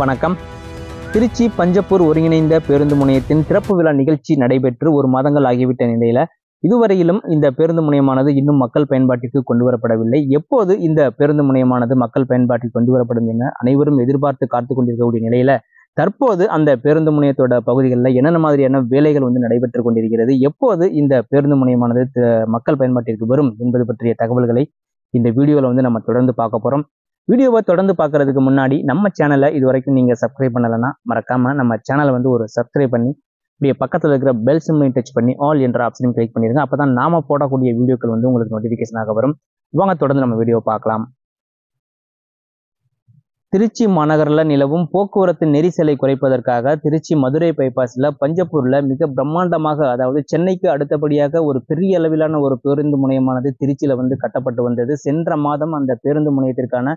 வணக்கம். திருச்சி பஞ்சப்பூர் ஒருங்கிணைந்த பேருந்து முனையத்தின் திறப்பு விழா நிகழ்ச்சி நடைபெற்று ஒரு மாதங்கள் ஆகிவிட்ட நிலையில இதுவரையிலும் இந்த பேருந்து முனையமானது இன்னும் மக்கள் பயன்பாட்டிற்கு கொண்டு வரப்படவில்லை. எப்போது இந்த பேருந்து முனையமானது மக்கள் பயன்பாட்டிற்கு கொண்டு வரப்படும் என அனைவரும் எதிர்பார்த்து காத்து கொண்டிருக்கக்கூடிய நிலையில தற்போது அந்த பேருந்து முனையத்தோட பகுதிகளில் என்னென்ன மாதிரியான வேலைகள் நடைபெற்று கொண்டிருக்கிறது, எப்போது இந்த பேருந்து முனையமானது மக்கள் பயன்பாட்டிற்கு வரும் என்பது பற்றிய தகவல்களை இந்த வீடியோவில் நம்ம தொடர்ந்து பார்க்க போறோம். வீடியோவை தொடர்ந்து பார்க்கறதுக்கு முன்னாடி நம்ம சேனலை இது வரைக்கும் நீங்கள் சப்ஸ்கிரைப் பண்ணலைன்னா மறக்காம நம்ம சேனலை ஒரு சப்ஸ்கிரைப் பண்ணி இப்படியே பக்கத்தில் இருக்கிற பெல் சிம்லையும் டச் பண்ணி ஆல் என்ற ஆப்ஷனையும் கிளிக் பண்ணிடுங்க. அப்போ தான் நாம போடக்கூடிய வீடியோக்கள் உங்களுக்கு நோட்டிஃபிகேஷனாக வரும். வாங்க தொடர்ந்து நம்ம வீடியோ பார்க்கலாம். திருச்சி மாநகரில் நிலவும் போக்குவரத்து நெரிசலை குறைப்பதற்காக திருச்சி மதுரை பைபாஸில் பஞ்சப்பூரில் மிக பிரம்மாண்டமாக, அதாவது சென்னைக்கு அடுத்தபடியாக ஒரு பெரிய அளவிலான ஒரு பேருந்து முனையமானது திருச்சியில் கட்டப்பட்டு வந்தது. சென்ற மாதம் அந்த பேருந்து முனையத்திற்கான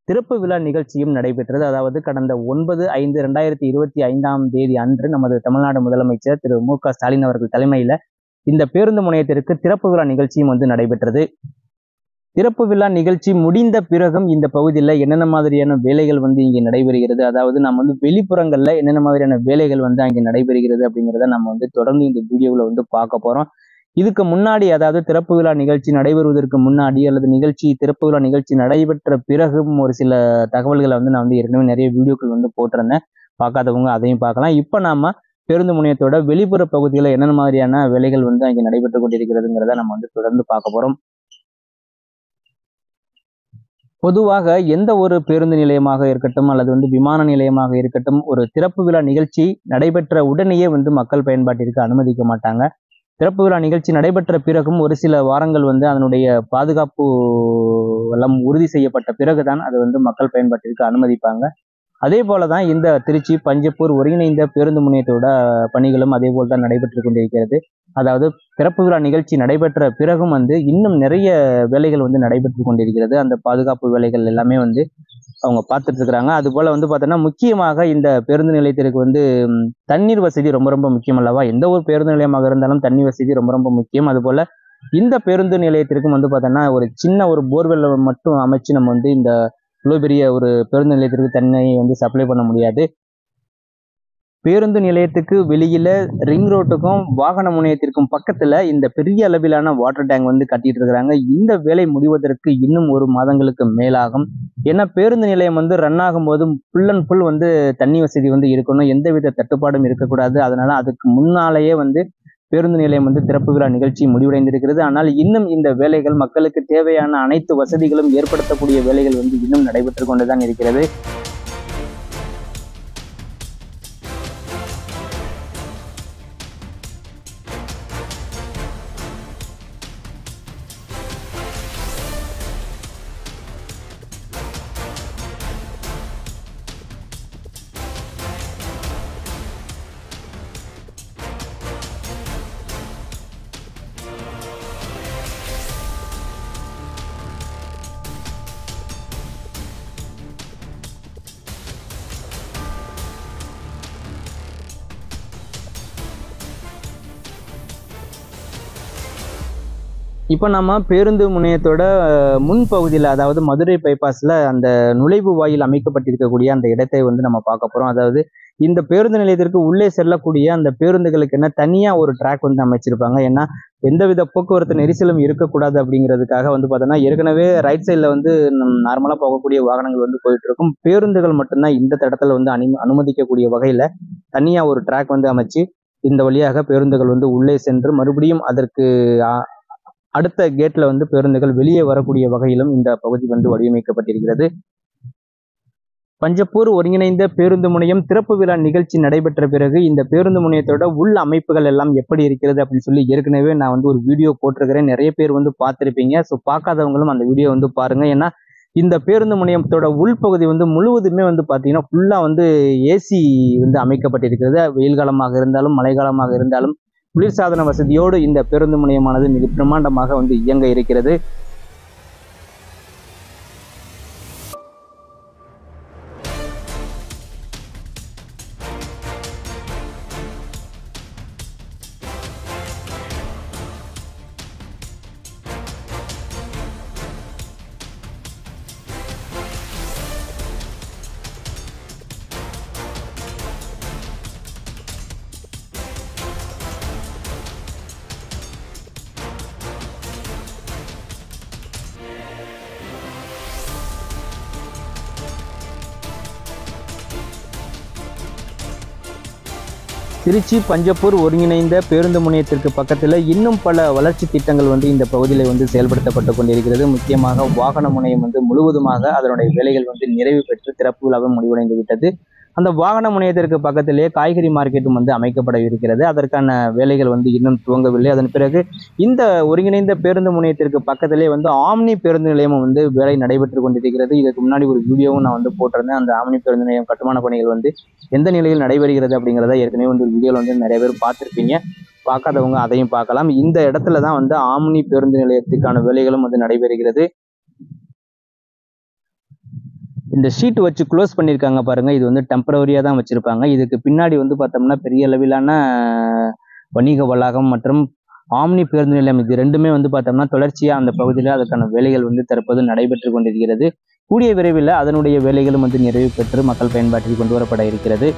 திறப்பு விழா நிகழ்ச்சியும் நடைபெற்றது. அதாவது கடந்த 9/5/2025 அன்று நமது தமிழ்நாடு முதலமைச்சர் திரு மு.க. ஸ்டாலின் அவர்கள் தலைமையில் இந்த பேருந்து முனையத்திற்கு திறப்பு விழா நிகழ்ச்சியும் நடைபெற்றது. திறப்பு விழா நிகழ்ச்சி முடிந்த பிறகும் இந்த பகுதியில் என்னென்ன மாதிரியான வேலைகள் இங்கே நடைபெறுகிறது, அதாவது நம்ம வெளிப்புறங்களில் என்னென்ன மாதிரியான வேலைகள் அங்கே நடைபெறுகிறது அப்படிங்கிறத நம்ம தொடர்ந்து இந்த வீடியோவில் பார்க்க போகிறோம். இதுக்கு முன்னாடி, அதாவது திறப்பு விழா நிகழ்ச்சி நடைபெறுவதற்கு முன்னாடி அல்லது திறப்பு விழா நிகழ்ச்சி நடைபெற்ற பிறகும் ஒரு சில தகவல்களை நான் ஏற்கனவே நிறைய வீடியோக்கள் போட்டிருந்தேன். பார்க்காதவங்க அதையும் பார்க்கலாம். இப்போ நாம பேருந்து முனையத்தோட வெளிப்புற பகுதியில் என்னென்ன மாதிரியான வேலைகள் அங்கே நடைபெற்று கொண்டிருக்கிறதுங்கிறத நம்ம தொடர்ந்து பார்க்க போறோம். பொதுவாக எந்த ஒரு பேருந்து நிலையமாக இருக்கட்டும் அல்லது விமான நிலையமாக இருக்கட்டும், ஒரு திறப்பு விழா நிகழ்ச்சி நடைபெற்ற உடனேயே மக்கள் பயன்பாட்டிற்கு அனுமதிக்க மாட்டாங்க. திறப்பு விழா நிகழ்ச்சி நடைபெற்ற பிறகும் ஒரு சில வாரங்கள் அதனுடைய பாதுகாப்பு எல்லாம் உறுதி செய்யப்பட்ட பிறகுதான் அது மக்கள் பயன்பாட்டிற்கு அனுமதிப்பாங்க. அதே போலதான் இந்த திருச்சி பஞ்சப்பூர் ஒருங்கிணைந்த பேருந்து முனையத்தோட பணிகளும் அதே போல் தான் நடைபெற்று கொண்டிருக்கிறது. அதாவது திறப்பு விழா நிகழ்ச்சி நடைபெற்ற பிறகும் இன்னும் நிறைய வேலைகள் நடைபெற்று கொண்டிருக்கிறது. அந்த பாதுகாப்பு வேலைகள் எல்லாமே அவங்க பார்த்துட்டு இருக்கிறாங்க. அது போல பார்த்தோன்னா முக்கியமாக இந்த பேருந்து நிலையத்திற்கு தண்ணீர் வசதி ரொம்ப ரொம்ப முக்கியம் அல்லவா? எந்த ஒரு பேருந்து நிலையமாக இருந்தாலும் தண்ணீர் வசதி ரொம்ப ரொம்ப முக்கியம். அது போல இந்த பேருந்து நிலையத்திற்கும் பார்த்தோன்னா ஒரு சின்ன ஒரு போர்வெல் மட்டும் அமைச்சு நம்ம இந்த இவ்வளவு பெரிய ஒரு பேருந்து நிலையத்திற்கு தண்ணியை சப்ளை பண்ண முடியாது. பேருந்து நிலையத்துக்கு வெளியில ரிங் ரோட்டுக்கும் வாகன முனையத்திற்கும் பக்கத்துல இந்த பெரிய அளவிலான வாட்டர் டேங்க் கட்டிட்டு இருக்கிறாங்க. இந்த வேலை முடிவதற்கு இன்னும் ஒரு மாதங்களுக்கு மேலாகும். ஏன்னா பேருந்து நிலையம் ரன் ஆகும் போதும் ஃபுல் அண்ட் ஃபுல் தண்ணி வசதி இருக்கணும், எந்தவித தட்டுப்பாடும் இருக்கக்கூடாது. அதனால அதுக்கு முன்னாலேயே பேருந்து நிலையம் திறப்பு விழா நிகழ்ச்சி முடிவடைந்திருக்கிறது. ஆனால் இன்னும் இந்த வேலைகள், மக்களுக்கு தேவையான அனைத்து வசதிகளும் ஏற்படுத்தக்கூடிய வேலைகள் இன்னும் நடைபெற்று கொண்டுதான் இருக்கிறது. இப்போ நம்ம பேருந்து முனையத்தோட முன்பகுதியில், அதாவது மதுரை பைபாஸில் அந்த நுழைவு வாயில் அமைக்கப்பட்டிருக்கக்கூடிய அந்த இடத்தை நம்ம பார்க்க போகிறோம். அதாவது இந்த பேருந்து நிலையத்திற்கு உள்ளே செல்லக்கூடிய அந்த பேருந்துகளுக்கு தனியாக ஒரு ட்ராக் அமைச்சிருப்பாங்க. ஏன்னா எந்தவித போக்குவரத்து நெரிசலும் இருக்கக்கூடாது அப்படிங்கிறதுக்காக பார்த்தோன்னா ஏற்கனவே ரைட் சைடில் நார்மலாக போகக்கூடிய வாகனங்கள் போயிட்டு இருக்கும். பேருந்துகள் மட்டும்தான் இந்த தடத்தில் அனுமதிக்கக்கூடிய வகையில் தனியாக ஒரு ட்ராக் அமைச்சு இந்த வழியாக பேருந்துகள் உள்ளே சென்று மறுபடியும் அதற்கு அடுத்த கேட்ல பேருந்துகள் வெளியே வரக்கூடிய வகையிலும் இந்த பகுதி வடிவமைக்கப்பட்டிருக்கிறது. பஞ்சப்பூர் ஒருங்கிணைந்த பேருந்து முனையம் திறப்பு விழா நிகழ்ச்சி நடைபெற்ற பிறகு இந்த பேருந்து முனையத்தோட உள் அமைப்புகள் எல்லாம் எப்படி இருக்கிறது அப்படின்னு சொல்லி ஏற்கனவே நான் ஒரு வீடியோ போட்டிருக்கிறேன். நிறைய பேர் பார்த்துருப்பீங்க. ஸோ பார்க்காதவங்களும் அந்த வீடியோ பாருங்க. ஏன்னா இந்த பேருந்து முனையத்தோட உள்பகுதி முழுவதுமே பார்த்தீங்கன்னா ஃபுல்லா ஏசி அமைக்கப்பட்டிருக்கிறது. வெயில் காலமாக இருந்தாலும் மழை காலமாக இருந்தாலும் குளிர்சாதன வசதியோடு இந்த பேருந்து முனையமானது மிக பிரம்மாண்டமாக இயங்க இருக்கிறது. திருச்சி பஞ்சப்பூர் ஒருங்கிணைந்த பேருந்து முனையத்திற்கு பக்கத்தில் இன்னும் பல வளர்ச்சி திட்டங்கள் வந்து இந்த பகுதியில் வந்து செயல்படுத்தப்பட்டு கொண்டிருக்கிறது. முக்கியமாக வாகன முனையம் வந்து முழுவதுமாக அதனுடைய வேலைகள் வந்து நிறைவு பெற்று திறப்பு விழாவை முடிவடைந்து விட்டது. அந்த வாகன முனையத்திற்கு பக்கத்திலேயே காய்கறி மார்க்கெட்டும் வந்து அமைக்கப்பட இருக்கிறது. அதற்கான வேலைகள் வந்து இன்னும் துவங்கவில்லை. அதன் பிறகு இந்த ஒருங்கிணைந்த பேருந்து முனையத்திற்கு பக்கத்திலே வந்து ஆம்னி பேருந்து நிலையமும் வந்து வேலை நடைபெற்று கொண்டிருக்கிறது. இதுக்கு முன்னாடி ஒரு வீடியோவும் நான் வந்து போட்டிருந்தேன். அந்த ஆம்னி பேருந்து நிலையம் கட்டுமான பணிகள் வந்து எந்த நிலையில் நடைபெறுகிறது அப்படிங்கிறத ஏற்கனவே வந்து ஒரு வீடியோவில் வந்து நிறைய பேர் பார்த்துருப்பீங்க. பார்க்காதவங்க அதையும் பார்க்கலாம். இந்த இடத்துல தான் வந்து ஆம்னி பேருந்து நிலையத்துக்கான வேலைகளும் வந்து நடைபெறுகிறது. இந்த ஷீட் வச்சு க்ளோஸ் பண்ணியிருக்காங்க பாருங்க. இது வந்து டெம்பரவரியாக தான் வச்சிருப்பாங்க. இதுக்கு பின்னாடி வந்து பார்த்தோம்னா பெரிய அளவிலான வணிக வளாகம் மற்றும் ஆம்னி பேருந்து நிலையம் இது ரெண்டுமே வந்து பார்த்தோம்னா தொடர்ச்சியாக அந்த பகுதியில் அதற்கான வேலைகள் வந்து தற்போது நடைபெற்று கொண்டிருக்கிறது. கூடிய விரைவில் அதனுடைய வேலைகளும் வந்து நிறைவு பெற்று மக்கள் பயன்பாட்டில் கொண்டு வரப்பட இருக்கிறது.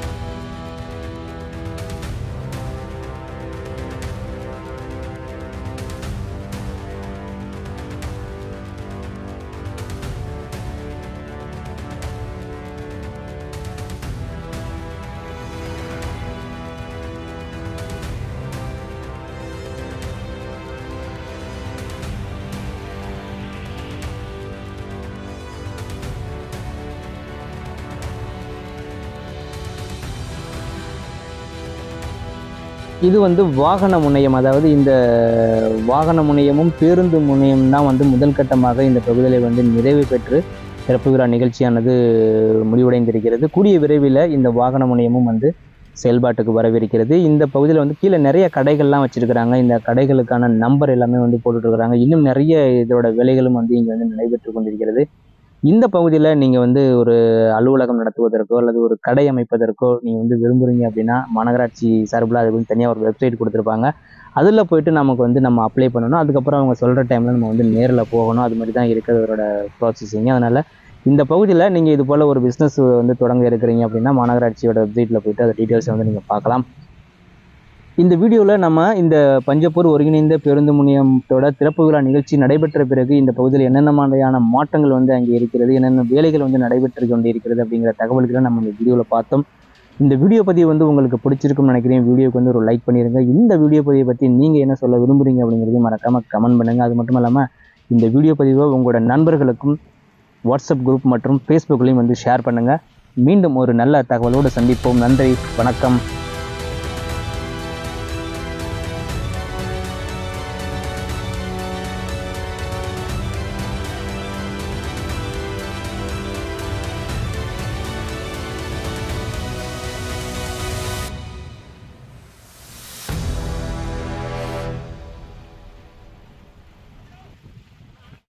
இது வந்து வாகன முனையம், அதாவது இந்த வாகன முனையமும் பேருந்து முனையம் தான் வந்து முதல் கட்டமாக இந்த பகுதியில் வந்து நிறைவு பெற்று திறப்பு விழா நிகழ்ச்சியானது முடிவடைந்திருக்கிறது. கூடிய விரைவில் இந்த வாகன முனையமும் வந்து செயல்பாட்டுக்கு வரவிருக்கிறது. இந்த பகுதியில் வந்து கீழே நிறைய கடைகள்லாம் வச்சிருக்கிறாங்க. இந்த கடைகளுக்கான நம்பர் எல்லாமே வந்து போட்டுட்ருக்குறாங்க. இன்னும் நிறைய இதோட வேலைகளும் வந்து இங்கே வந்து நடைபெற்று கொண்டிருக்கிறது. இந்த பகுதியில் நீங்கள் வந்து ஒரு அலுவலகம் நடத்துவதற்கோ அல்லது ஒரு கடை அமைப்பதற்கோ நீங்கள் வந்து விரும்புகிறீங்க அப்படின்னா மாநகராட்சி சார்பில் அதுக்கு வந்து தனியாக ஒரு வெப்சைட் கொடுத்துருப்பாங்க. அதில் போயிட்டு நமக்கு வந்து நம்ம அப்ளை பண்ணணும். அதுக்கப்புறம் அவங்க சொல்கிற டைமில் நம்ம வந்து நேரில் போகணும். அது மாதிரி தான் இருக்கிறதோட ப்ராசஸிங். அதனால் இந்த பகுதியில் நீங்கள் இது போல் ஒரு பிஸ்னஸ் வந்து தொடங்க இருக்கிறீங்க அப்படின்னா மாநகராட்சியோட வெப்சைட்டில் போயிட்டு அந்த டீட்டெயில்ஸை வந்து நீங்கள் பார்க்கலாம். இந்த வீடியோவில் நம்ம இந்த பஞ்சப்பூர் ஒருங்கிணைந்த பேருந்து முனையத்தோட திறப்பு விழா நிகழ்ச்சி நடைபெற்ற பிறகு இந்த பகுதியில் என்னென்ன மாதிரியான மாற்றங்கள் வந்து அங்கே இருக்கிறது, என்னென்ன வேலைகள் வந்து நடைபெற்று கொண்டு இருக்கிறது அப்படிங்கிற தகவல்களை நம்ம இந்த வீடியோவில் பார்த்தோம். இந்த வீடியோ பதிவு வந்து உங்களுக்கு பிடிச்சிருக்கும்னு நினைக்கிறேன். வீடியோக்கு வந்து ஒரு லைக் பண்ணிடுங்க. இந்த வீடியோ பதிவை பற்றி நீங்கள் என்ன சொல்ல விரும்புகிறீங்க அப்படிங்கிறதையும் மறக்காமல் கமெண்ட் பண்ணுங்கள். அது மட்டும் இல்லாமல் இந்த வீடியோ பதிவை உங்களோட நண்பர்களுக்கும் வாட்ஸ்அப் குரூப் மற்றும் ஃபேஸ்புக்லேயும் வந்து ஷேர் பண்ணுங்கள். மீண்டும் ஒரு நல்ல தகவலோடு சந்திப்போம். நன்றி, வணக்கம்.